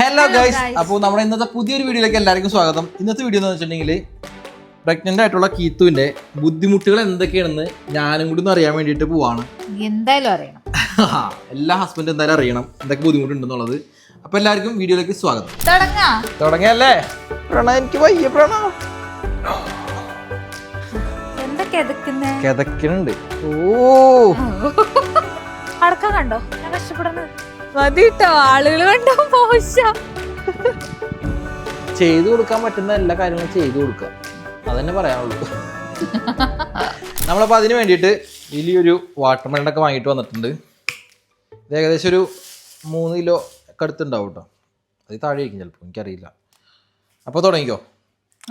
Hello guys, അപ്പോൾ നമ്മുടെ ഇന്നത്തെ പുതിയൊരു വീഡിയോയിലേക്ക് എല്ലാവർക്കും സ്വാഗതം. ഇന്നത്തെ വീഡിയോ എന്ന് വെച്ചിട്ടുണ്ടെങ്കിൽ പ്രഗ്നന്റ് ആയിട്ടുള്ള കീത്തുവിന്റെ ബുദ്ധിമുട്ടുകൾ എന്തൊക്കെയാണെന്ന് ഞാനും കൂടി ഒന്ന് അറിയാൻ വേണ്ടിയിട്ട് പോവാണ്. എന്തായാലും അറിയണം, എല്ലാ ഹസ്ബൻഡും എന്തായാലും അറിയണം എന്തൊക്കെ ബുദ്ധിമുട്ടുണ്ടെന്നുള്ളത്. അപ്പൊ എല്ലാവർക്കും വീഡിയോയിലേക്ക് സ്വാഗതം. തുടങ്ങിയല്ലേ? എനിക്ക് വയ്യ പ്രണ, കിതക്കുന്നുണ്ട്. അടക്കം കണ്ടോ? ഞാൻ കഷ്ടപ്പെടുന്നത് മതിട്ടോ, ആളുകൾ കണ്ടോ? മോശം. ചെയ്തു കൊടുക്കാൻ പറ്റുന്ന എല്ലാ കാര്യങ്ങളും ചെയ്തു കൊടുക്കുക, അതന്നെ പറയാനുള്ളൂ. നമ്മളപ്പോൾ അതിന് വേണ്ടിയിട്ട് വലിയൊരു വാട്ടർ മെലണൊക്കെ വാങ്ങിയിട്ട് വന്നിട്ടുണ്ട്. ഇത് ഏകദേശം ഒരു 3 കിലോ ഒക്കെ അടുത്തുണ്ടാവും കേട്ടോ. അത് താഴെ ഇരിക്കും ചിലപ്പോൾ, എനിക്കറിയില്ല. അപ്പോൾ തുടങ്ങിക്കോ.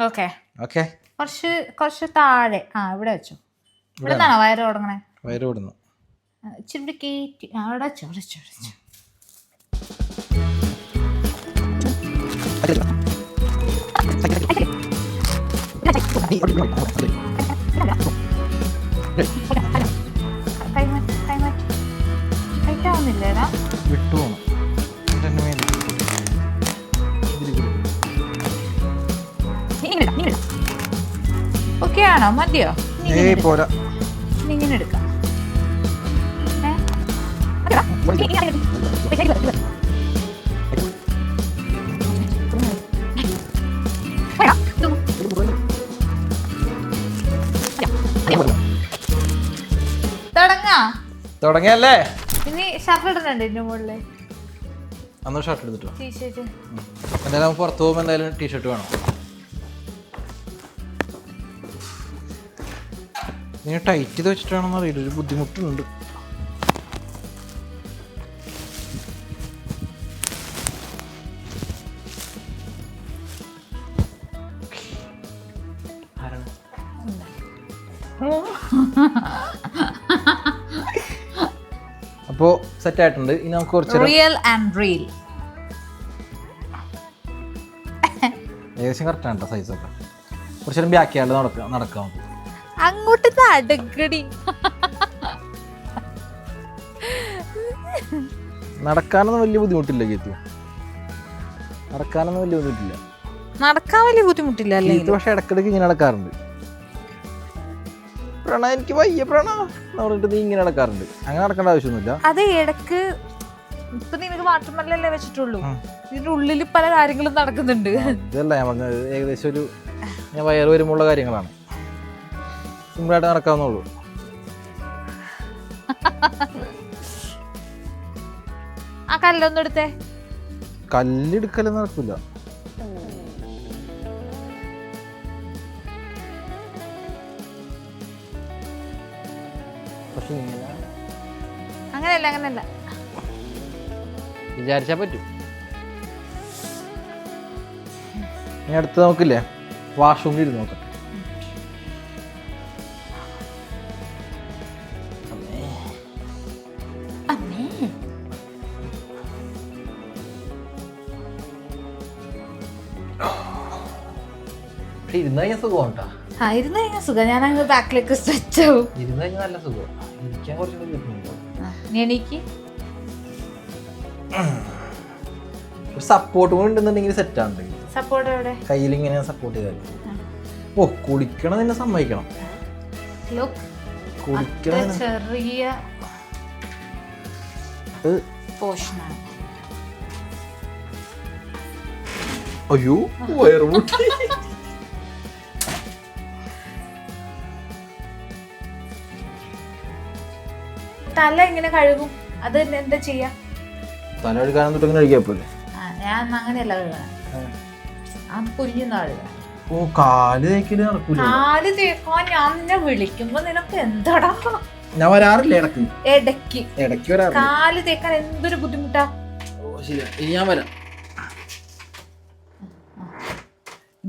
ഓക്കെ ഓക്കെ, കുറച്ച് താഴെ. ഇവിടെ വെച്ചോ. ഇവിടെ നിന്നാണോ വയറ് തുടങ്ങണേ? വയറ് വിടുന്നു. ഇച്ചിരി കയറ്റി അടച്ചോ. കൈറ്റാവുന്നില്ലേടാ, വിട്ടു പോകണം. ഓക്കെ ആണോ? മതിയോ? പോരാ, ഇങ്ങനെ എടുക്കാം. തുടങ്ങിയല്ലേ? ഇനി ഷർട്ട് ഇടുന്നുണ്ട് ഇതിന്റെ മുകളില്. അന്ന് ഷർട്ട് എടുത്തിട്ടോ. ടീഷർട്ട് എന്തായാലും പുറത്ത് പോകുമ്പോൾ എന്തായാലും ടീഷർട്ട് വേണം. നീ ടൈറ്റ് ചെയ്ത് വെച്ചിട്ടാണെന്ന് അറിയില്ല, ഒരു ബുദ്ധിമുട്ടുണ്ട്. അപ്പോ സെറ്റ് ആയിട്ടുണ്ട്. ഇനി നമുക്ക് കുറച്ച് റിയൽ ആൻഡ് റീൽ ഏകദേശം കറക്റ്റ് ആണ് സൈസൊക്കെ. കുറച്ച് നേരം ബാക്ക് ചെയ്യാണ്ട് നടക്കാം. അങ്ങോട്ട് നടക്കടി. നടക്കാനൊന്നും വലിയ ബുദ്ധിമുട്ടില്ല ഗീത്തു, നടക്കാനൊന്നും വലിയ ബുദ്ധിമുട്ടില്ല. നടക്കാൻ വലിയ ബുദ്ധിമുട്ടില്ല അല്ലേ? പക്ഷെ ഇടക്കിടക്ക് ഇങ്ങനെ നടക്കാറുണ്ട്. പ്രണ എനിക്ക് വയ്യ പ്രണ എന്ന് പറഞ്ഞിട്ട് നീ ഇങ്ങനെ നടക്കാറുണ്ട്. അങ്ങനെ നടക്കേണ്ട ആവശ്യമൊന്നുമില്ല. അത് ഇടക്ക് ഇപ്പൊ നിനക്ക് വാട്ടർമെല്ലല്ലേ വെച്ചിട്ടുള്ളൂ, ഇതിന്റെ ഉള്ളിൽ പല കാര്യങ്ങളും നടക്കുന്നുണ്ട്. ഇതല്ല ഞാൻ പറഞ്ഞത്, ഏകദേശം ഒരു ഞാൻ വയറ് വരുമ്പോഴുള്ള കാര്യങ്ങളാണ്. സിമ്പിളായിട്ട് നടക്കാവുന്നുള്ളൂ. ആ കല്ലൊന്നും എടുത്തേ. കല്ലെടുക്കലൊന്നും നടക്കില്ല. അങ്ങനെയല്ല വിചാരിച്ചാ പറ്റും. ഇനി അടുത്ത് നോക്കില്ലേ, വാഷ്റൂമിൽ ഇരുന്ന് നോക്കട്ടെ. ഇരുന്ന് കഴിഞ്ഞാൽ സുഖം കേട്ടോ. ഇരുന്ന് കഴിഞ്ഞാൽ സുഖം. ഞാൻ അങ്ങ് ബാക്കിലേക്ക് സ്ട്രെച്ച് ആവും. ഇരുന്ന് കഴിഞ്ഞാൽ നല്ല സുഖം. ഇരിക്കാൻ കുറച്ചുകൂടി കിട്ടുന്നുണ്ടോ? എനിക്ക് ഒരു സപ്പോർട്ട് കൂടി ഉണ്ടെന്നുണ്ടെങ്കിൽ സെറ്റാണ്. സപ്പോർട്ട് എവിടെ? കയ്യിൽ ഇങ്ങനെ സപ്പോർട്ട് ചെയ്താൽ. ഓ, കുളിക്കണം തന്നെ സമ്മതിക്കണം. കുളിക്കണം ചെറിയ പോർഷനാണ്. അയ്യോ വയറുമുട്ടി. തല എങ്ങനെ കഴുകും? അത് എന്താ ചെയ്യാ? തല കഴുകാനും തൊട്ട് കഴിക്കാപ്പോലെ. ഞാൻ അങ്ങനെയല്ല കഴുകാൻ, അത് കുഞ്ഞുന്ന കഴുകാൻ. ഓ, കാല് തേക്കല് നടക്കൂല. കാല് തേക്കാൻ ഞാൻ നിന്നെ വിളിക്കുമ്പോ നിനക്ക് എന്താടാ? ഞാൻ വരാറില്ല ഇടയ്ക്ക് വരാറില്ല. കാല് തേക്കാൻ എന്തൊരു ബുദ്ധിമുട്ടാ. ശരി, ഞാൻ വരാം.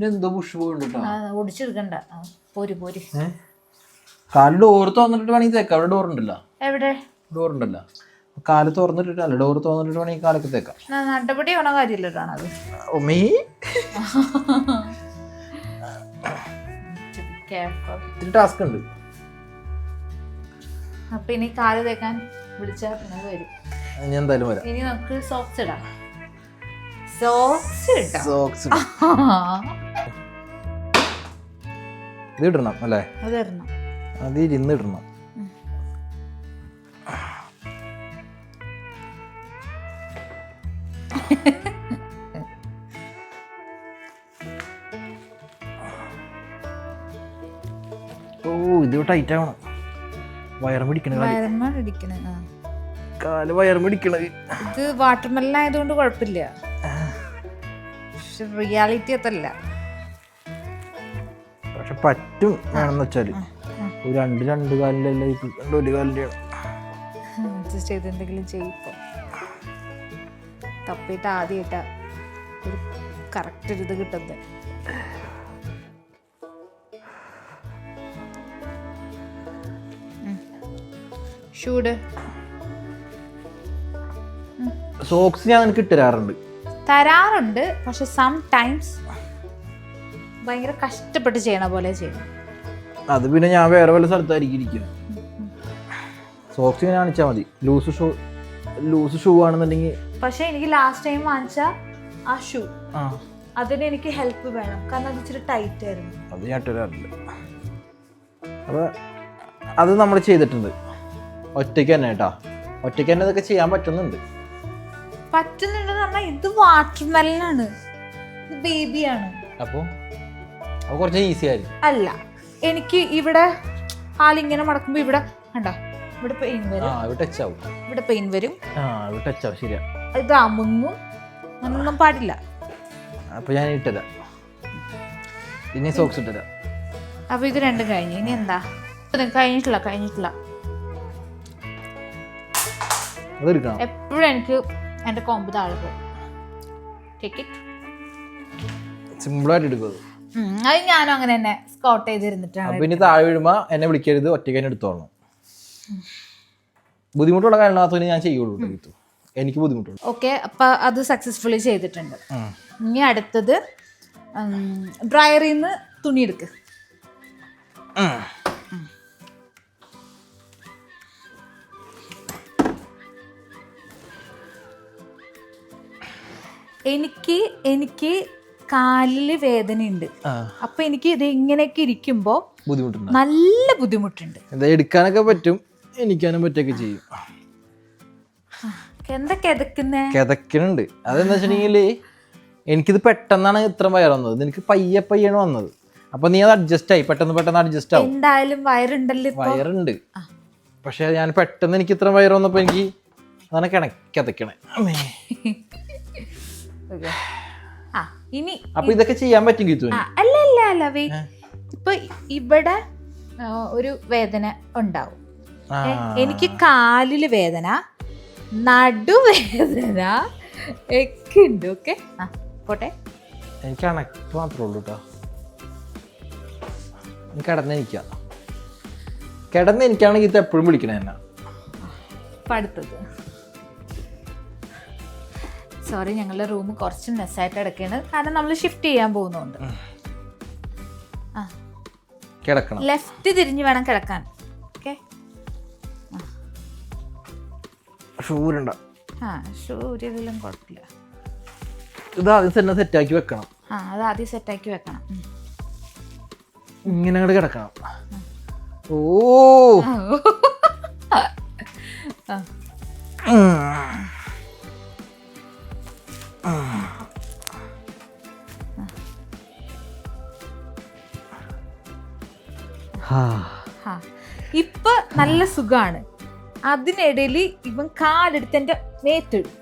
എന്തോ ബുഷ് പോയിട്ടോ, ഒടിച്ചെടുക്കണ്ട. പോര് കാല് ഡോറ് തുറന്നിട്ട് വേണമെങ്കിൽ തേക്കാം. അവിടെ ഡോറുണ്ടല്ലോ. എവിടെ ഡോറുണ്ടല്ലോ? കാല് തുറന്നിട്ടിട്ടല്ല, ഡോറ് തുറന്നിട്ട് വേണമെങ്കിൽ കാലൊക്കെ തേക്കാം. നടപടി ആവണ കാര്യമില്ലല്ലോ അത്. ടാസ്ക് ഉണ്ട്. അപ്പൊ ഇനി കാല് തേക്കാൻ വിളിച്ചാൽ പിന്നെ വരും. ഇനി എന്തായാലും വരാം. ഇനി നമുക്ക് സോക്സ് ഇടാം. സോക്സ് ഇട്ടോ. സോക്സ് ഇത് ഇടണം അല്ലേ? അതിടണം. അത് ഇരുന്ന് ഇടണം. ഓ ഇത് ടൈറ്റ് ആവണം. വയറും പിടിക്കണ കാല് വയറും പിടിക്കണത്. ഇത് വാട്ടർമെലൻ ആയതുകൊണ്ട് കുഴപ്പമില്ല, പക്ഷെ റിയാലിറ്റി അതല്ല. പക്ഷെ പറ്റും വേണമെന്ന് വെച്ചാല് രണ്ട് കാലിലല്ല, ഒരു കാലിന്റെ അഡ്ജസ്റ്റ് ചെയ്ത് എന്തെങ്കിലും ചെയ്യിപ്പോ. തപ്പിയിട്ട് ആദ്യമായിട്ടാ ഒരു കറക്റ്റ് ഒരു ഇത് കിട്ടുന്നത്. ഷൂഡ് സോക്സ് ഞാൻ എനിക്ക് തരാറുണ്ട്, പക്ഷെ സം ടൈംസ് ഭയങ്കര കഷ്ടപ്പെട്ട് ചെയ്യണ പോലെ ചെയ്യണം. അത് പിന്നെ ഞാൻ വേറെ വല്ല സ്ഥലത്തായിരിക്കും ഇരിക്കുന്നത്. സോക്സ് ഇങ്ങനെ കാണിച്ചാൽ മതി. ലൂസ് ഷൂ ആണെന്നുണ്ടെങ്കിൽ. പക്ഷെ എനിക്ക് ലാസ്റ്റ് ടൈം വാങ്ങിച്ച ആ ഷൂ, അതിന് എനിക്ക് ഹെൽപ്പ് വേണം, കാരണം അത് ഇച്ചിരി ടൈറ്റ് ആയിരുന്നു. അത് ഞാൻ ഇട്ടുതരാറില്ല. അപ്പൊ അത് നമ്മൾ ചെയ്തിട്ടുണ്ട് ഒറ്റയ്ക്ക് തന്നെ കേട്ടാ. ഒറ്റയ്ക്ക് തന്നെ ഇതൊക്കെ ചെയ്യാൻ പറ്റുന്നുണ്ടെന്ന് പറഞ്ഞാൽ ഇത് വാട്ടർമെലനാണ്, ഇത് ബേബിയാണ്. അപ്പൊ കുറച്ച് ഈസി ആയിരിക്കും. അല്ല, എനിക്ക് ഇവിടെ കാലിങ്ങനെ മടക്കുമ്പോ ഇവിടെ കണ്ടോ, ഇവിടെ പെയിൻ വരും, ഇവിടെ പെയിൻ വരും, ശരിയാ. ഇത് അമുങ്ങും, അങ്ങനൊന്നും പാടില്ല. അപ്പൊ ഞാൻ ഇട്ടരാം, ഇനി സോക്സ് ഇട്ടരാം. അപ്പൊ ഇത് രണ്ടും കഴിഞ്ഞു. ഇനി എന്താ? കഴിഞ്ഞിട്ടില്ല. എപ്പോഴും എനിക്ക് എന്റെ കൊമ്പ് താഴെ പോകും. സിമ്പിളായിട്ട് എടുക്കും. അത് ഞാനും അങ്ങനെ തന്നെ സ്കോട്ട് ചെയ്തിരുന്നിട്ടാണ്. പിന്നെ താഴെ വീഴുമ്പോ എന്നെ വിളിക്കരുത്, ഒറ്റയ്ക്ക് തന്നെ എടുത്തോളണം. ബുദ്ധിമുട്ടുള്ള കാരണത്തിന് ഞാൻ ചെയ്യുള്ളൂ, എനിക്ക് ബുദ്ധിമുട്ടുള്ളൂ. ഓക്കെ, അപ്പൊ അത് സക്സസ്ഫുള്ളി ചെയ്തിട്ടുണ്ട്. ഇനി അടുത്തത് ഡ്രയറിൽ നിന്ന് തുണി എടുക്ക്. എനിക്ക് കാലില് വേദനയുണ്ട്. അപ്പൊ എനിക്ക് ഇത് ഇങ്ങനെയൊക്കെ ഇരിക്കുമ്പോ നല്ല ബുദ്ധിമുട്ടുണ്ട്. എടുക്കാനൊക്കെ പറ്റും, എനിക്കാനും പറ്റൊക്കെ ചെയ്യും. എന്താ കിതക്കുന്നുണ്ട്. അതെന്താ വെച്ചിട്ടുണ്ടെങ്കില് എനിക്കിത് പെട്ടെന്നാണ് ഇത്ര വയർ വന്നത്, എനിക്ക് പയ്യാണ് വന്നത്. അപ്പൊ നീ അത് അഡ്ജസ്റ്റ് ആയി, പെട്ടെന്ന് അഡ്ജസ്റ്റ് ആവും. എന്തായാലും വയറുണ്ട്, പക്ഷെ ഞാൻ പെട്ടെന്ന് എനിക്ക് ഇത്ര വയർ വന്നപ്പോ എനിക്ക് അതാണ് കിതക്കണേ. ഇനി അപ്പൊ ഇതൊക്കെ ചെയ്യാൻ പറ്റും. അല്ല ഇപ്പൊ ഇവിടെ ഒരു വേദന ഉണ്ടാവും. എനിക്ക് കാലില് വേദന, നടുവേദന ഒക്കെ ഉണ്ട്. ഓക്കെ, പോട്ടെ. എനിക്ക് അണക്ക് മാത്രമേ ഉള്ളൂ കേട്ടോ. കിടന്നെനിക്കാണെങ്കിൽ ഇത് എപ്പോഴും വിളിക്കണേ എന്നാ. അടുത്തത് സോറി, ഞങ്ങളുടെ റൂം കുറച്ച് മെസ്സായിട്ട് കിടക്കുകയാണ്, കാരണം നമ്മൾ ഷിഫ്റ്റ് ചെയ്യാൻ പോകുന്നുണ്ട്. ലെഫ്റ്റ് തിരിഞ്ഞ് വേണം കിടക്കാൻ. ഓക്കെ, ഷൂരിലും കുഴപ്പമില്ല. ഇത് ആദ്യം സെറ്റാക്കി വെക്കണം. അത് ആദ്യം സെറ്റാക്കി വെക്കണം. ഇങ്ങനെ അങ്ങോട്ട് കിടക്കണം. ഓ ഇപ്പൊ നല്ല സുഖാണ്. അതിനിടയിൽ ഇവൻ കാലെടുത്ത് എന്റെ മേത്തിടും.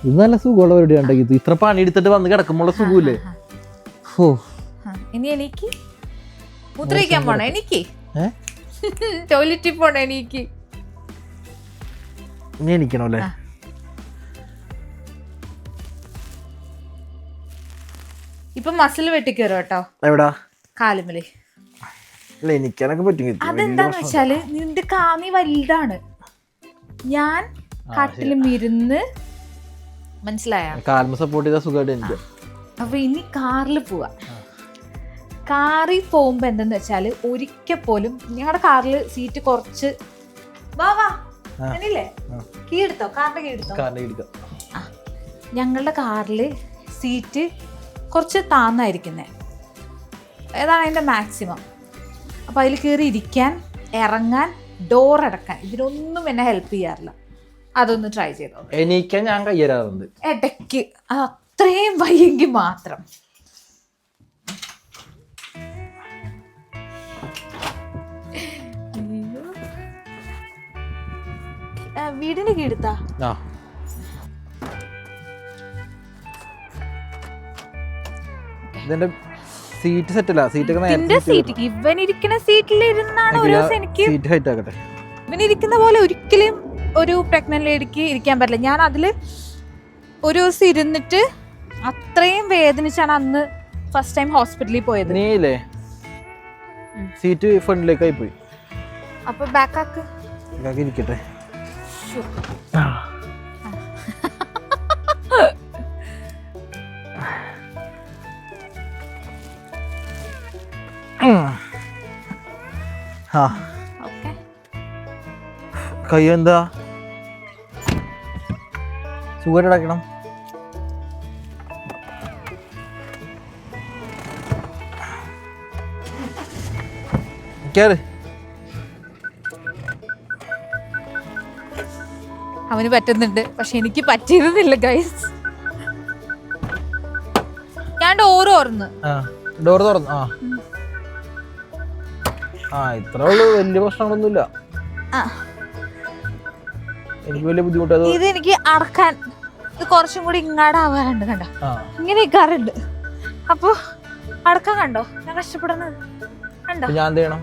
ഇത് നല്ല സുഖമുള്ള പരിപാടി. ഇത്ര പണി എടുത്തിട്ട് വന്ന് കിടക്കുമ്പോൾ സുഖമില്ലേ? ഇനി എനിക്ക് മൂത്രയിക്കാൻ പോണ, എനിക്ക് ടോയ്ലറ്റിൽ പോണ, എനിക്ക് എണീക്കണല്ലേ? ഇപ്പൊ മസിൽ വെട്ടിക്കയറും കേട്ടോ. എവിടാ? കാലുമല്. എനിക്കാനൊക്കെ പറ്റും. അതെന്താന്ന് വെച്ചാല് നിന്റെ കാമി വലുതാണ്. ഞാൻ കട്ടിലും ഇരുന്ന്, മനസ്സിലായോ? സപ്പോർട്ട് ചെയ്ത സുഖമായിട്ട്. അപ്പൊ ഇനി കാറിൽ പോവാ. കാറിൽ പോകുമ്പോ എന്തെന്ന് വെച്ചാല് ഒരിക്കൽ പോലും ഞങ്ങളുടെ കാറിൽ സീറ്റ് കുറച്ച് കീ എടുത്തോ, കാറിന്റെ കീ എടുത്തോ. ഞങ്ങളുടെ കാറിൽ സീറ്റ് കുറച്ച് താന്നായിരിക്കുന്നത്, ഏതാണ് അതിൻ്റെ മാക്സിമം. അപ്പോൾ അതിൽ കയറി ഇരിക്കാൻ, ഇറങ്ങാൻ, ഡോർ അടക്കാൻ, ഇതിനൊന്നും എന്നെ ഹെൽപ്പ് ചെയ്യാറില്ല. അതൊന്ന് ട്രൈ ചെയ്തോ. എനിക്ക് ഞാൻ കയ്യേറാറുണ്ട് ഇടയ്ക്ക്, അത് അത്രയും വയ്യെങ്കിൽ മാത്രം. വീടിന് കീഴ്ത്താ ഇതിന്റെ സീറ്റ് സെറ്റല്ല, സീറ്റ് ഇവനിരിക്കുന്ന സീറ്റിലിരുന്നാണ് ഒരു ദിവസം എനിക്ക് സീറ്റ് ഹൈറ്റ് ആക്കട്ടെ. ഇവനിരിക്കുന്ന പോലെ ഒരിക്കലും ഒരു പ്രഗ്നന്റ് ലേഡിക്ക് ഇരിക്കാൻ പറ്റില്ല. ഞാൻ അതില് ഒരു ദിവസം ഇരുന്നിട്ട് അത്രയും വേദനിച്ചാണ് അന്ന് ഫസ്റ്റ് ടൈം ഹോസ്പിറ്റലിൽ പോയത്. നീല്ലേ സീറ്റ് ഫ്രണ്ടിലേക്കായി പോയി. അപ്പൊ ബാക്കാക്ക് ഇരിക്കട്ടെ. കൈ എന്താ സുഖമായിട്ടടക്കണം. കേറ്. അവന് പറ്റുന്നുണ്ട്, പക്ഷെ എനിക്ക് പറ്റിയിരുന്നില്ല ഗൈസ്. ഞാൻ ഡോർ തുറന്നു. ഇത്രേ ഉള്ളൂ, വലിയ പ്രശ്നങ്ങളൊന്നുമില്ല. എനിക്ക് വലിയ ബുദ്ധിമുട്ട്. ഇത് എനിക്ക് അടക്കാൻ ഇത് കുറച്ചും കൂടി ഇങ്ങാടാവാറുണ്ട്, കണ്ടോ ഇങ്ങനെ ഇക്കാറുണ്ട്. അപ്പൊ അടക്കാൻ കണ്ടോ ഞാൻ കഷ്ടപ്പെടുന്നത് കണ്ടോ. ഞാൻ എന്ത് ചെയ്യണം?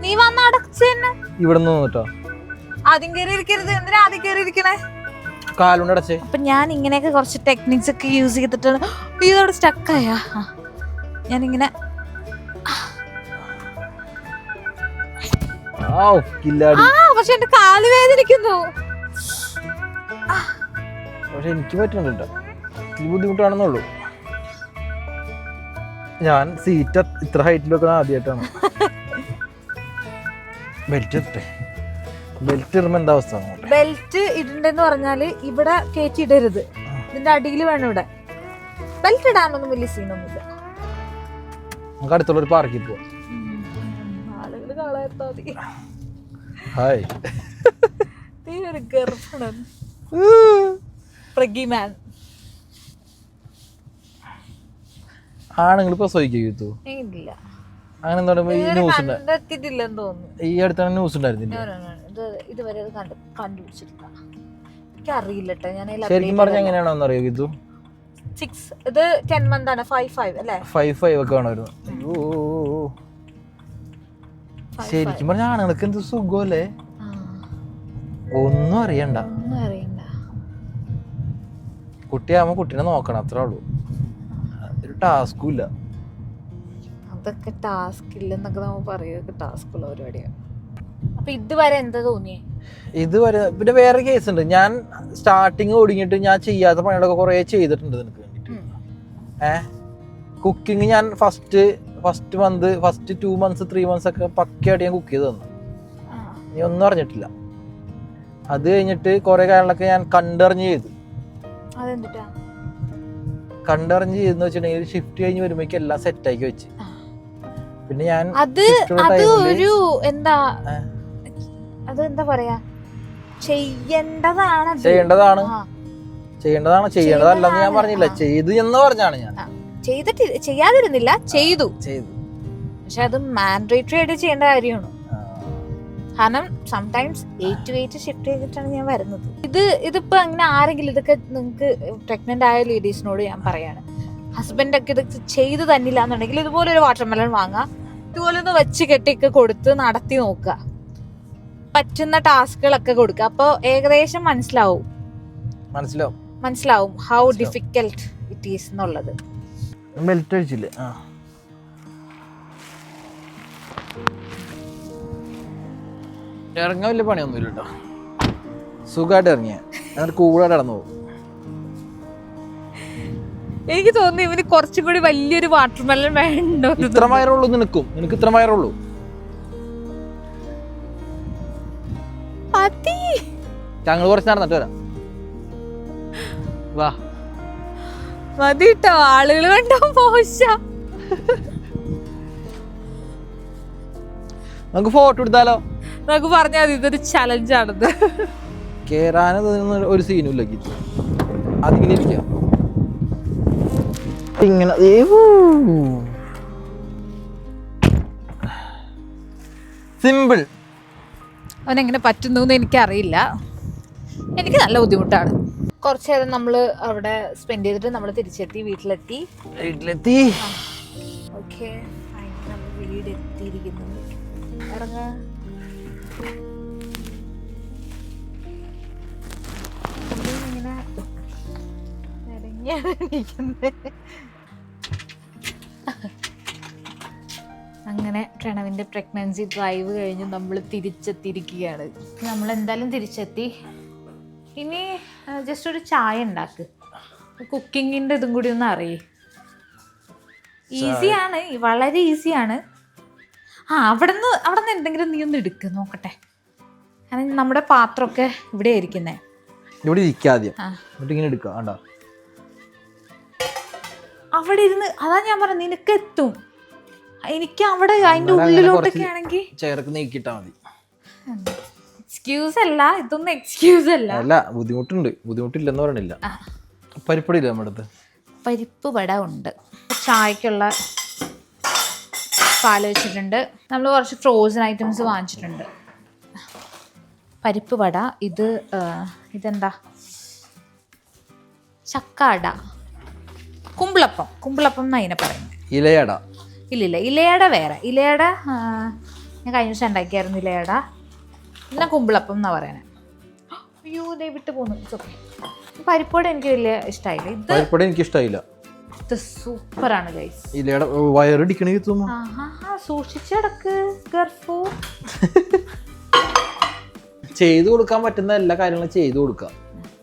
നീ വന്ന് അടച്ചു തന്നെ ഇവിടെ നിന്ന് ആദ്യം കയറി ഇരിക്കരുത്. എന്തിനാ ആദ്യം കയറി ഇരിക്കണേ? കാലുകൊണ്ട് അടച്ചേ. അപ്പൊ ഞാൻ ഇങ്ങനെയൊക്കെ കുറച്ച് ടെക്നിക്സ് ഒക്കെ യൂസ് ചെയ്തിട്ടാണ് ഇതോടെ സ്റ്റക്കായ ഞാനിങ്ങനെ. പക്ഷെ എന്റെ കാല് വേദനിക്കുന്നു. പക്ഷെ എനിക്ക് പറ്റുന്നുണ്ട്, ബുദ്ധിമുട്ടാണെന്നുള്ളൂ. ഞാൻ സീറ്റ് ഇത്ര ഹൈറ്റിൽ വെക്കണ ആദ്യമായിട്ടാണ്. ബെൽറ്റ് ഇട്ടെ. ബെൽറ്റ് ഇടുമ്പോ എന്താ അവസ്ഥ? ബെൽറ്റ് ഇടണ്ടെന്ന് പറഞ്ഞാല് ഇവിടെ കയറ്റി ഇടരുത്, ഇതിന്റെ അടിയിൽ വേണം. ഇവിടെ ബെൽറ്റ് ഇടാനൊന്നും വലിയ സീനൊന്നുമില്ല. നമുക്ക് അടുത്തുള്ള ഒരു പാർക്കിൽ പോവാം. ആളുകള് കളയത്താ മതി. ഹായ്, നീ ഒരു ഗർഭമാണ് പ്രഗിമാൻ. ആണുങ്ങൾ പ്രസവിക്കൂ ഇല്ല, അങ്ങനെ എന്താ ന്യൂസ് കണ്ടെത്തിട്ടില്ലെന്ന് തോന്നുന്നു. ഈ അടുത്താണ് ന്യൂസ് ഉണ്ടായിരുന്നില്ല. ഇതുവരെ അത് കണ്ടുപിടിച്ചിട്ടില്ല. എനിക്കറിയില്ല കേട്ടോ. ഞാൻ ശരിക്കും പറഞ്ഞ എങ്ങനെയാണോന്ന് അറിയോ ഇത്? 6 ഇത് 10 month ആണ്. 5 അല്ലേ? 5 ഒക്കെ വേണമായിരുന്നു. അയ്യോ, ശരിക്കും പറഞ്ഞ ആണുങ്ങൾക്ക് എന്ത് സുഖമല്ലേ, ഒന്നും അറിയണ്ട. കുട്ടിയാകുമ്പോ കുട്ടീനെ നോക്കണം, അത്രേ ഉള്ളൂ. ഒരു ടാസ്കും ഇല്ല. അതൊക്കെ ടാസ്ക് ഇല്ലെന്നൊക്കെ നമ്മൾ പറയുക, ടാസ്ക് ഉള്ള പരിപാടിയാണ്. അപ്പൊ ഇതുവരെ എന്താ തോന്നിയേ? ഇതുവരെ പിന്നെ വേറെ കേസ് ഉണ്ട്. ഞാൻ സ്റ്റാർട്ടിങ് ഒടുങ്ങിയിട്ട് ഞാൻ ചെയ്യാത്ത പണികളൊക്കെ കുറെ ചെയ്തിട്ടുണ്ട് നിനക്ക് വേണ്ടിട്ട്. കുക്കിംഗ് ഞാൻ first month, first 2 months 3 months ഒക്കെ പക്കയായിട്ട് ഞാൻ കുക്ക് ചെയ്ത് തന്നു. നീ ഒന്നും അറിഞ്ഞിട്ടില്ല. അത് കഴിഞ്ഞിട്ട് കുറെ കാര്യങ്ങളൊക്കെ ഞാൻ കണ്ടറിഞ്ഞ് ചെയ്തു. കണ്ടറിഞ്ഞ് ചെയ്തെന്ന് വെച്ചിട്ടുണ്ടെങ്കിൽ ഷിഫ്റ്റ് കഴിഞ്ഞ് വരുമ്പോഴേക്കും എല്ലാം സെറ്റാക്കി വെച്ച്. പിന്നെ ഞാൻ എന്താ പറയാ, ചെയ്യേണ്ടതല്ലെന്ന് ഞാൻ പറഞ്ഞില്ല, ചെയ്തു എന്ന് പറഞ്ഞാണ്. ഞാൻ ചെയ്യാതിരുന്നില്ല, ചെയ്തു. പക്ഷെ അത് മാൻഡേറ്ററി ആയിട്ട് ചെയ്യേണ്ട കാര്യമാണ്. കാരണം സംടൈംസ് 8 to 8 ഷിഫ്റ്റ് ചെയ്തിട്ടാണ് ഞാൻ വരുന്നത്. ഇതിപ്പോ അങ്ങനെ ആരെങ്കിലും ഇതൊക്കെ നിങ്ങൾക്ക് പ്രഗ്നന്റ് ആയ ലേഡീസിനോട് ഞാൻ പറയാണ്, ഹസ്ബൻഡ് ഒക്കെ ഇത് ചെയ്ത് തന്നില്ല എന്നുണ്ടെങ്കിൽ ഇതുപോലെ ഒരു വാട്ടർമെലൺ വാങ്ങുക, ഇതുപോലെ ഒന്ന് വെച്ച് കെട്ടിയൊക്കെ കൊടുത്ത് നടത്തി നോക്കുക, പറ്റുന്ന ടാസ്കുകളൊക്കെ കൊടുക്കുക. അപ്പൊ ഏകദേശം മനസ്സിലാവും ഹൗ ഡിഫിക്കൽട്ട് ഇറ്റ് ഈസ് എന്നുള്ളത്. ഇറങ്ങാൻ വലിയ പണിയൊന്നുമില്ല കേട്ടോ, സുഖമായിട്ട് ഇറങ്ങിയ കൂടാതെ നടന്നു പോകും. എനിക്ക് തോന്നുന്നു ഇവന് കുറച്ചും കൂടി വലിയൊരു വാട്ടർമെലൺ വേണ്ടോ. ഇത്ര മയറുള്ളൂ നിനക്ക് ഇത്ര മയറുള്ളൂ. ഞങ്ങൾ കുറച്ച് നടന്നിട്ട് വരാം, വാ. മതി കേട്ടോ, ആളുകൾ കണ്ടോ മോശ. നമുക്ക് ഫോട്ടോ എടുത്താലോ? നമുക്ക് പറഞ്ഞാൽ മതി, ഇതൊരു ചലഞ്ചാണത്. കേറാനൊന്നും ഒരു സീനും ഇല്ല. അതിങ്ങനെ ഇരിക്കാം ഇങ്ങനെ. സിമ്പിൾ. അവനെങ്ങനെ പറ്റുന്നു എനിക്കറിയില്ല, എനിക്ക് നല്ല ബുദ്ധിമുട്ടാണ്. കുറച്ച് നേരം നമ്മൾ അവിടെ സ്പെൻഡ് ചെയ്തിട്ട് നമ്മൾ വീട്ടിലെത്തി. ഓക്കെ, നമ്മൾ വീടെത്തിയിരിക്കുന്നു. ഇറങ്ങാ. ഇങ്ങനെ അങ്ങനെ പ്രണവിൻ്റെ പ്രഗ്നൻസി ഡ്രൈവ് കഴിഞ്ഞ് നമ്മൾ തിരിച്ചെത്തിയിരിക്കുകയാണ്. നമ്മൾ എന്തായാലും തിരിച്ചെത്തി. ഇനി ജസ്റ്റ് ഒരു ചായ ഉണ്ടാക്ക്. കുക്കിങ്ങിൻ്റെ ഇതും കൂടി ഒന്ന് അറിയേ. ഈസിയാണ്, വളരെ ഈസിയാണ്. അവിടെ നിന്ന് എന്തെങ്കിലും നീ ഒന്ന് എടുക്ക് നോക്കട്ടെ. കാരണം നമ്മുടെ പാത്രമൊക്കെ ഇവിടെ ഇരിക്കുന്നേ. ഇവിടെ ഇരിക്കാദ്യം ഇങ്ങനെ എടുക്കാം. അവിടെ ഇരുന്ന് അതാ ഞാൻ പറഞ്ഞു, നിനക്ക് എത്തും. എനിക്ക് അവിടെ അതിന്റെ ഉള്ളിലോട്ടൊക്കെ ആണെങ്കിൽ ചേർക്ക് നീക്കിട്ടാ മതി. എക്സ്ക്യൂസ് അല്ല, ഇതൊന്നും എക്സ്ക്യൂസ് അല്ല. അല്ല, ബുദ്ധിമുട്ടില്ലെന്ന് പറയണില്ല. പരിപ്പടി ഇല്ല നമ്മുടെ അടുത്ത്. പരിപ്പ് വട ഉണ്ട്. ചായക്കുള്ള പാല് വെച്ചിട്ടുണ്ട്. നമ്മൾ കുറച്ച് ഫ്രോസൺ ഐറ്റംസ് വാങ്ങിച്ചിട്ടുണ്ട്. പരിപ്പ് വട, ഇതെന്താ ചക്കാട, കുമ്പിളപ്പം എന്ന് അതിനെ പറയുന്നത്. ഇലയട ഇല്ലില്ല, ഇലയട വേറെ. ഇലയട ഞാൻ കഴിഞ്ഞ ദിവസം ഉണ്ടാക്കിയായിരുന്നു ഇലയട. പിന്നെ കുമ്പിളപ്പം എന്നാ പറയണേ. അയ്യോ, ദേ വിട്ട് പോന്നു. പരിപ്പോടെ എനിക്ക് വലിയ ഇഷ്ടമായില്ല. പരിപ്പോടെ എനിക്ക് ഇഷ്ടമായില്ല. ഇത് സൂപ്പറാണ് ഗൈസ്. ഇലയുടെ വയറിടിക്കണേ. സൂക്ഷിച്ചടക്ക് ഗർഫു. ചെയ്തു കൊടുക്കാൻ പറ്റുന്ന എല്ലാ കാര്യങ്ങളും ചെയ്തു കൊടുക്കാം,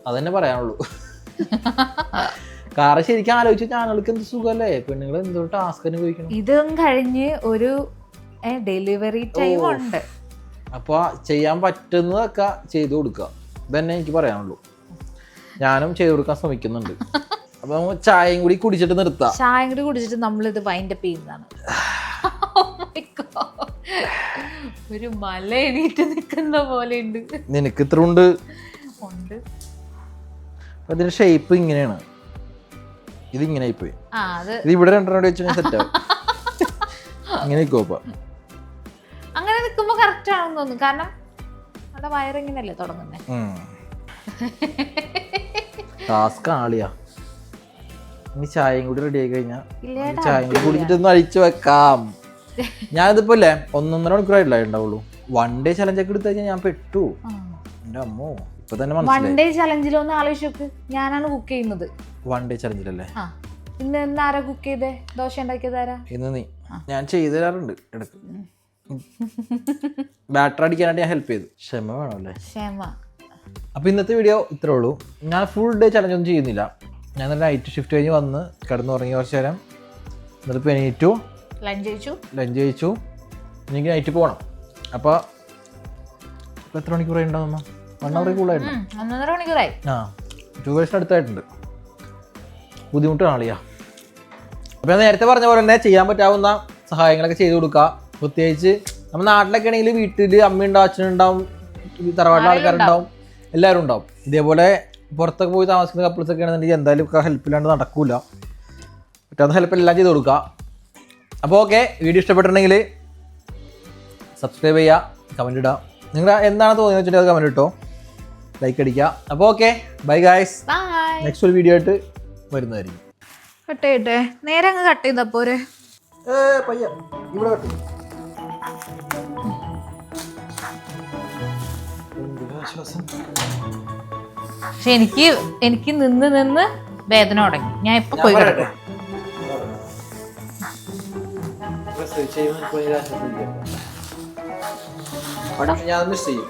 അതന്നെ പറയാനുള്ളൂ. കാരണം ശരിക്കും ആലോചിച്ച ചാനലുകൾക്ക് എന്ത് സുഖല്ലേ, പെണ്ണുങ്ങൾ എന്തോ ടാസ്ക് അനുഭവിക്കണം. ഇതും കഴിഞ്ഞ് ഒരു ഡെലിവറി ടൈം ഉണ്ട്. അപ്പൊ ചെയ്യാൻ പറ്റുന്നതൊക്കെ ചെയ്തു കൊടുക്കുക, ഇതന്നെ എനിക്ക് പറയാനുള്ളൂ. ഞാനും ചെയ്തു കൊടുക്കാൻ ശ്രമിക്കുന്നുണ്ട്. അപ്പൊ നമുക്ക് ചായയും കൂടി കുടിച്ചിട്ട് നിർത്താം. ചായയും കൂടി കുടിച്ചിട്ട് നമ്മളിത് വൈൻഡപ്പ് ചെയ്യുന്നതാണ്. ഒരു മല എണീറ്റ് നിൽക്കുന്ന പോലെ ഉണ്ട്. നിനക്ക് ഇത്ര ഉണ്ട്. അതിന്റെ ഷേപ്പ് ഇങ്ങനെയാണ്. ഇതിങ്ങനെ ആയിപ്പോയി. ഇത് ഇവിടെ രണ്ടെണ്ണം വെച്ച് സെറ്റ് ആവും. ഇങ്ങനെ അങ്ങനെ നിൽക്കുമ്പോ കറക്റ്റ് ആണെന്ന് തോന്നുന്നു. കാരണം അവിടെ വയറിങ്ങനല്ലേ തുടങ്ങുന്നേ. ടാസ്ക് ആളിയാ. ഇനി ചായയും കൂടി റെഡി ആയി കഴിഞ്ഞാൽ ചായയും കൂടി കുടിച്ചിട്ടൊന്ന് അഴിച്ചു വെക്കാം. ഞാനിതിപ്പോ 1.5 മണിക്കൂറായിട്ടില്ല ഉണ്ടാവുള്ളൂ. 1 ഡേ ചലഞ്ച് ഒക്കെ എടുത്തു കഴിഞ്ഞാൽ ഞാൻ പെട്ടു. എന്റെ അമ്മോ, ഇപ്പൊ തന്നെ 1 ഡേ ചലഞ്ചിലൊന്ന് ആലോചിച്ച് നോക്ക്. ഞാനാണ് കുക്ക് ചെയ്യുന്നത്. 1 ഡേ ചലഞ്ചിലല്ലേ? ഇന്ന് ആരാ കുക്ക് ചെയ്തേ? ദോശ ഉണ്ടാക്കിയതാരാ? ഇന്ന് നീ. ഞാൻ ചെയ്തു തരാറുണ്ട് ഇടയ്ക്ക്. ബാറ്റർ അടിക്കാനായിട്ട് ഞാൻ ഹെൽപ്പ് ചെയ്തു. ക്ഷമ വേണമല്ലേ? ക്ഷമ. അപ്പൊ ഇന്നത്തെ വീഡിയോ ഇത്രേ ഉള്ളൂ. ഞാൻ ഫുൾ ഡേ ചലഞ്ച് ഒന്നും ചെയ്യുന്നില്ല. ഞാൻ നൈറ്റ് ഷിഫ്റ്റ് കഴിഞ്ഞ് വന്ന് കിടന്നുറങ്ങി കുറച്ച് നേരം. എന്നിട്ട് എണീറ്റു, ലഞ്ച് കഴിച്ചു. എനിക്ക് നൈറ്റ് പോകണം. അപ്പോൾ എത്ര മണിക്കൂറായി ഉണ്ടാവുന്ന? 1 അവർ കൂടുതലായിട്ട്. 1.5 മണിക്കൂറായി. 2 hours അടുത്തായിട്ടുണ്ട്. ബുദ്ധിമുട്ട് കാണില്ല. അപ്പോൾ ഞാൻ നേരത്തെ പറഞ്ഞ പോലെ തന്നെ ചെയ്യാൻ പറ്റാവുന്ന സഹായങ്ങളൊക്കെ ചെയ്തു കൊടുക്കുക. പ്രത്യേകിച്ച് നമ്മുടെ നാട്ടിലൊക്കെ ആണെങ്കിൽ വീട്ടിൽ അമ്മയുണ്ടാവും, അച്ഛനുണ്ടാവും, തറവാട്ടിലെ ആൾക്കാരുണ്ടാവും, എല്ലാവരും ഉണ്ടാവും. ഇതേപോലെ പുറത്തൊക്കെ പോയി താമസിക്കുന്ന കപ്പിൾസൊക്കെ ആണെന്നുണ്ടെങ്കിൽ എന്തായാലും ഹെൽപ്പില്ലാണ്ട് നടക്കൂല. പറ്റാവുന്ന ഹെൽപ്പ് എല്ലാം ചെയ്ത് കൊടുക്കുക. അപ്പോൾ ഓക്കെ, വീഡിയോ ഇഷ്ടപ്പെട്ടിട്ടുണ്ടെങ്കിൽ സബ്സ്ക്രൈബ് ചെയ്യുക, കമൻറ്റ് ഇടുക. നിങ്ങൾ എന്താണ് തോന്നിയെന്ന് വെച്ചിട്ടുണ്ടെങ്കിൽ അത് കമൻറ്റ് ഇട്ടോ, ലൈക്ക് അടിക്കുക. അപ്പോൾ ഓക്കെ, ബൈ ഗായ്സ്. നെക്സ്റ്റ് ഒരു വീഡിയോ ആയിട്ട് വരുന്നതായിരിക്കും. കട്ട് ചെയ്യട്ടെ? നേരെ അങ്ങ് കട്ട് ചെയ്താ പോരെ? ഇവിടെ പക്ഷെ എനിക്ക് നിന്ന് വേദന തുടങ്ങി. ഞാൻ ഇപ്പൊ പോയി കിടക്കും. ഞാൻ മിസ് ചെയ്യും.